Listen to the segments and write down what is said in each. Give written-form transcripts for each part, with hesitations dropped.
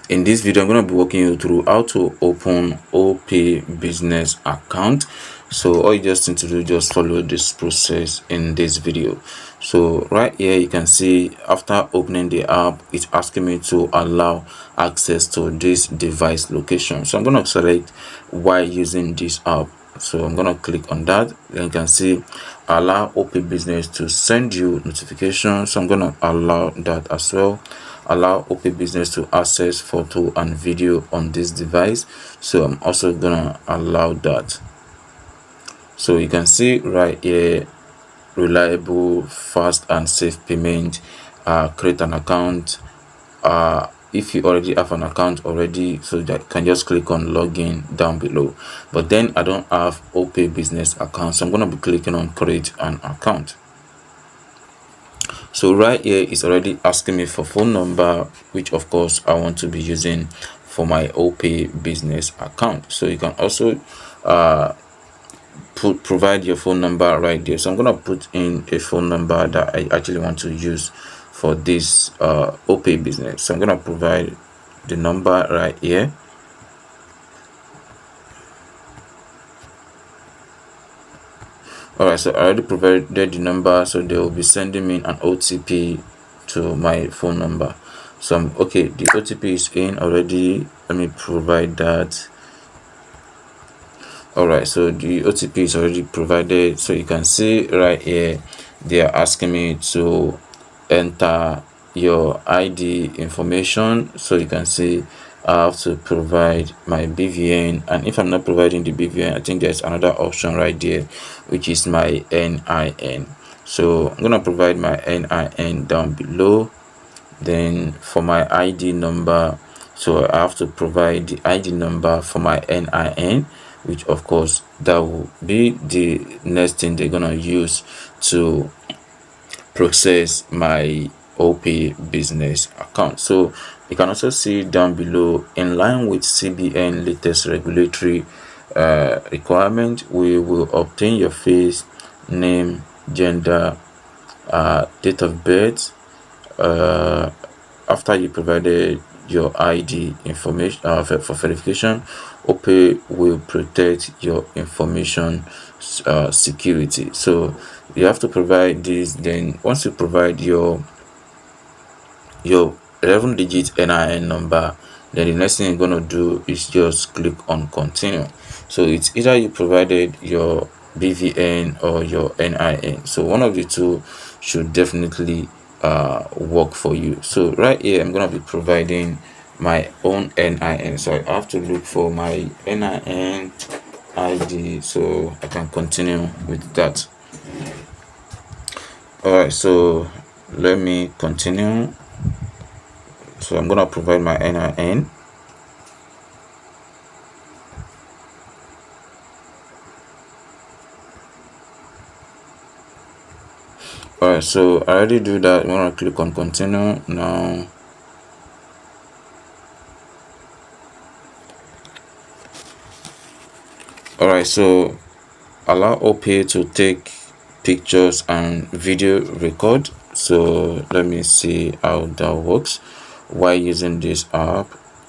In this video, I'm going to be walking you through how to open Opay business account. So all you just need to do, just follow this process in this video. So right here you can see after opening the app, it's asking me to allow access to this device location. So I'm going to select why using this app. So I'm going to click on that. Then you can see allow Opay business to send you notifications. So I'm going to allow that as well. Allow Opay business to access photo and video on this device. So I'm also gonna allow that. So you can see right here, reliable, fast and safe payment. Create an account. If you already have an account already, so that you can just click on login down below. But then I don't have Opay business account, so I'm gonna be clicking on create an account. So right here it's already asking me for phone number, which of course I want to be using for my Opay business account. So you can also provide your phone number right there. So I'm gonna put in a phone number that I actually want to use for this Opay business. So I'm gonna provide the number right here. Alright, so I already provided the number, so they will be sending me an OTP to my phone number. So I'm okay, the OTP is in already. Let me provide that. Alright, so the OTP is already provided. So you can see right here they are asking me to enter your ID information. So you can see I have to provide my BVN, and if I'm not providing the BVN, I think there's another option right there, which is my NIN. So I'm gonna provide my NIN down below. Then for my ID number, so I have to provide the ID number for my NIN, which of course that will be the next thing they're gonna use to process my Opay business account. So you can also see down below, in line with CBN latest regulatory requirement, we will obtain your face, name, gender, date of birth. After you provided your ID information for verification, Opay will protect your information security. So you have to provide this. Then once you provide your 11-digit NIN number, then the next thing you're going to do is just click on continue. So it's either you provided your BVN or your NIN, so one of the two should definitely work for you. So right here I'm going to be providing my own NIN, so I have to look for my NIN ID so I can continue with that. Alright, so let me continue. So I'm gonna provide my NIN. Alright, so I already do that. I'm gonna click on continue now. Alright, so allow Opay to take pictures and video record. So let me see how that works while using this app.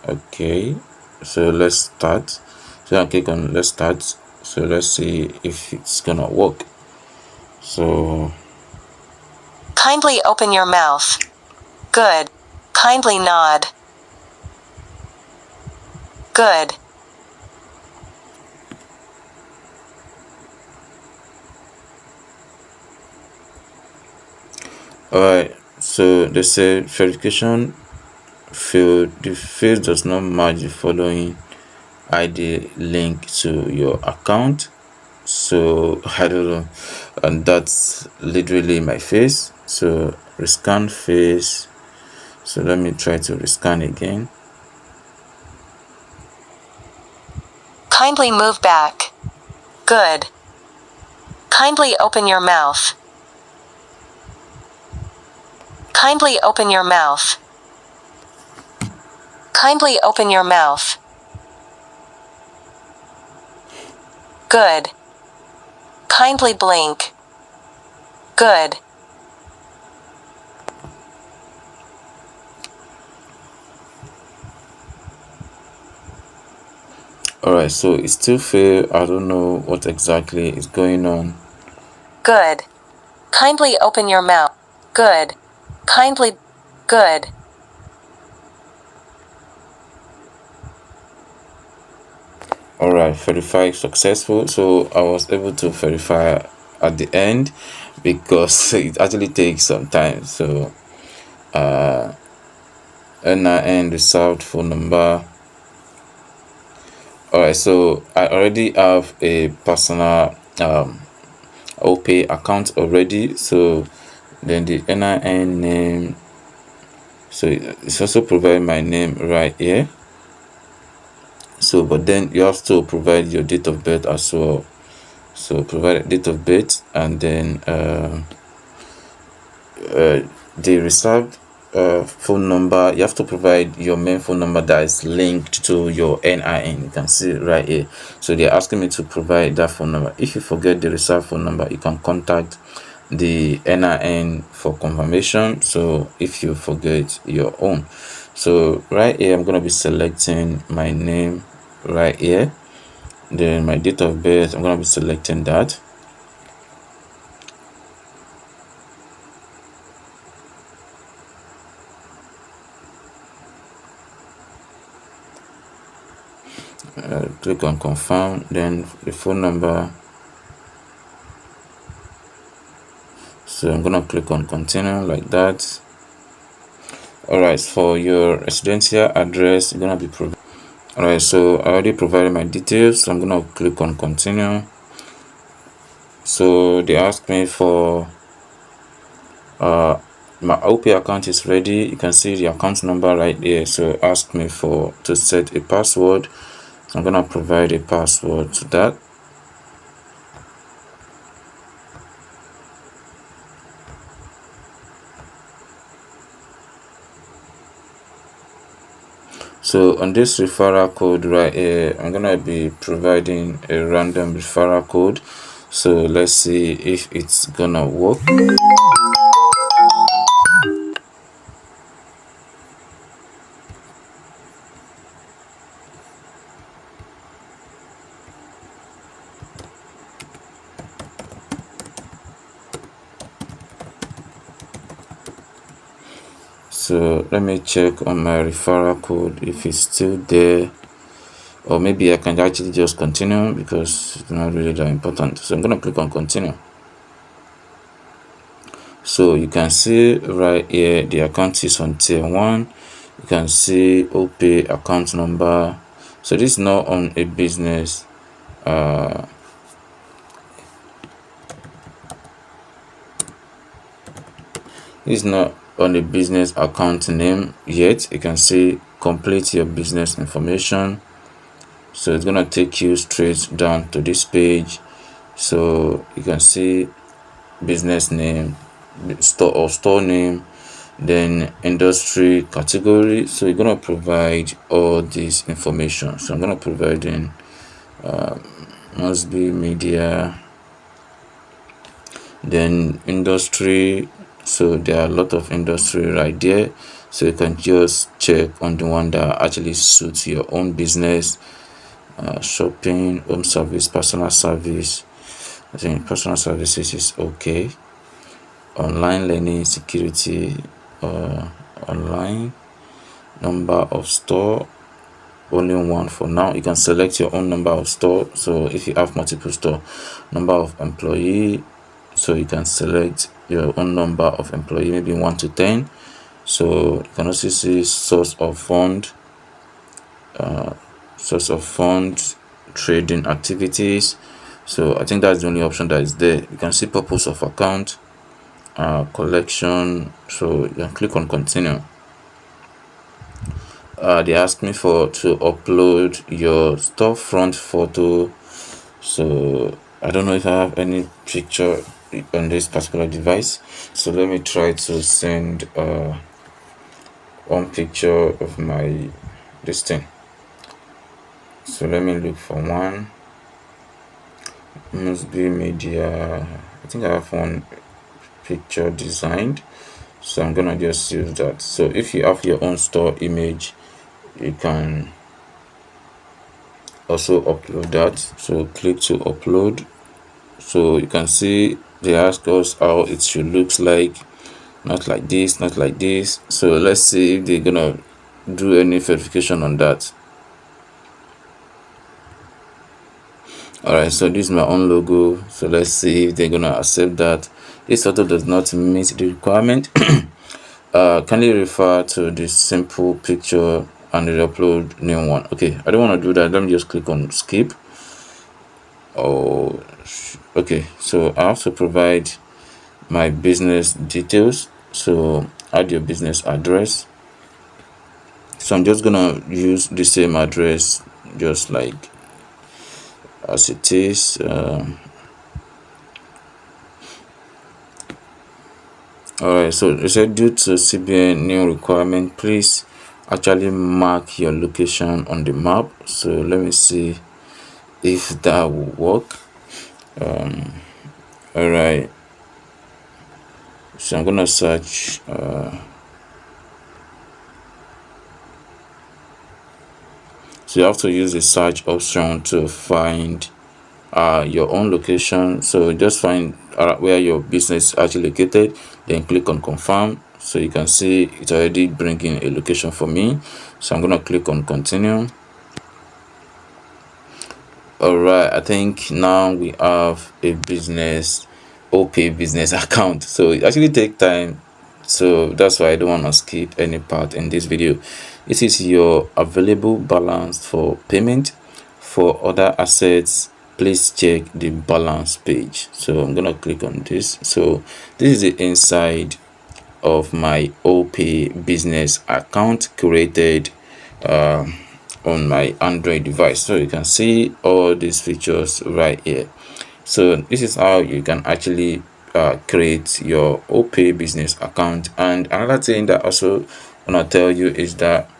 Okay, so let's start. So I click on let's start. So let's see if it's gonna work. So kindly open your mouth. Good. Kindly nod. Good. alright, so they say verification field, the field does not match the following ID link to your account. So I don't know, and that's literally my face. So rescan face. So let me try to rescan again. Kindly move back. Good. Kindly open your mouth. Kindly open your mouth. Kindly open your mouth. Good. Kindly blink. Good. Alright, so it still failed. I don't know what exactly is going on. Good. Kindly open your mouth. Good. Kindly. Good. Alright, verify successful. So I was able to verify at the end because it actually takes some time. So NIN reserved phone number. Alright, so I already have a personal Opay account already. So then the NIN name, so it's also provide my name right here. So but then you have to provide your date of birth as well. So provide date of birth, and then the reserved phone number. You have to provide your main phone number that is linked to your NIN. You can see right here. So they're asking me to provide that phone number. If you forget the reserved phone number, you can contact the NIN for confirmation. So if you forget your own, so right here I'm going to be selecting my name right here. Then my date of birth, I'm going to be selecting that. Click on confirm, then the phone number. So I'm gonna click on continue like that. Alright, for your residential address, you're gonna be provided. Alright, so I already provided my details, so I'm gonna click on continue. So they asked me for my Opay account is ready. You can see the account number right there. So ask me for to set a password. So I'm gonna provide a password to that. So on this referral code right here, I'm gonna be providing a random referral code. So let's see if it's gonna work. So let me check on my referral code if it's still there, or maybe I can actually just continue because it's not really that important. So I'm gonna click on continue. So you can see right here the account is on tier 1. You can see Opay account number. So this is not on a business this is not on a business account name yet. You can see complete your business information. So it's gonna take you straight down to this page. So you can see business name, store name, then industry category. So you're gonna provide all this information. So I'm gonna provide in must be media, then industry. So there are a lot of industry right there. So you can just check on the one that actually suits your own business. Shopping, home service, personal service. I think personal services is okay. Online learning, security, online, number of store, only one for now. You can select your own number of store. So if you have multiple store, number of employee, so you can select your own number of employee, maybe 1 to 10. So you can also see source of fund, trading activities. So I think that's the only option that is there. You can see purpose of account, collection. So you can click on continue. They asked me to upload your storefront photo. So I don't know if I have any picture on this particular device. So let me try to send one picture of my this thing. So let me look for one. Must be media. I think I have one picture designed. So I'm gonna just use that. So if you have your own store image, you can also upload that. So click to upload. So you can see they ask us how it should looks like, not like this, not like this. So let's see if they're gonna do any verification on that. Alright, so this is my own logo. So let's see if they're gonna accept that. This photo does not meet the requirement. Kindly refer to this simple picture and upload new one. Okay, I don't want to do that. Let me just click on skip. Oh, okay, so I have to provide my business details. So add your business address. So I'm just gonna use the same address just like as it is. Alright, so it said due to CBN new requirement, please actually mark your location on the map. So let me see if that will work. Alright, so I'm gonna search so you have to use the search option to find your own location. So just find where your business is actually located, then click on confirm. So you can see it's already bringing a location for me. So I'm gonna click on continue. Alright, I think now we have a business Opay business account. So it actually take time, so that's why I don't want to skip any part in this video. This is your available balance for payment. For other assets, please check the balance page. So I'm gonna click on this. So this is the inside of my Opay business account created on my Android device. So you can see all these features right here. So this is how you can actually create your Opay business account. And another thing that also want to tell you is that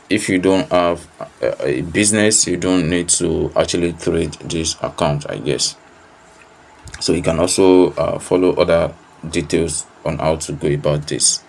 if you don't have a business, you don't need to actually create this account, I guess. So you can also follow other details on how to go about this.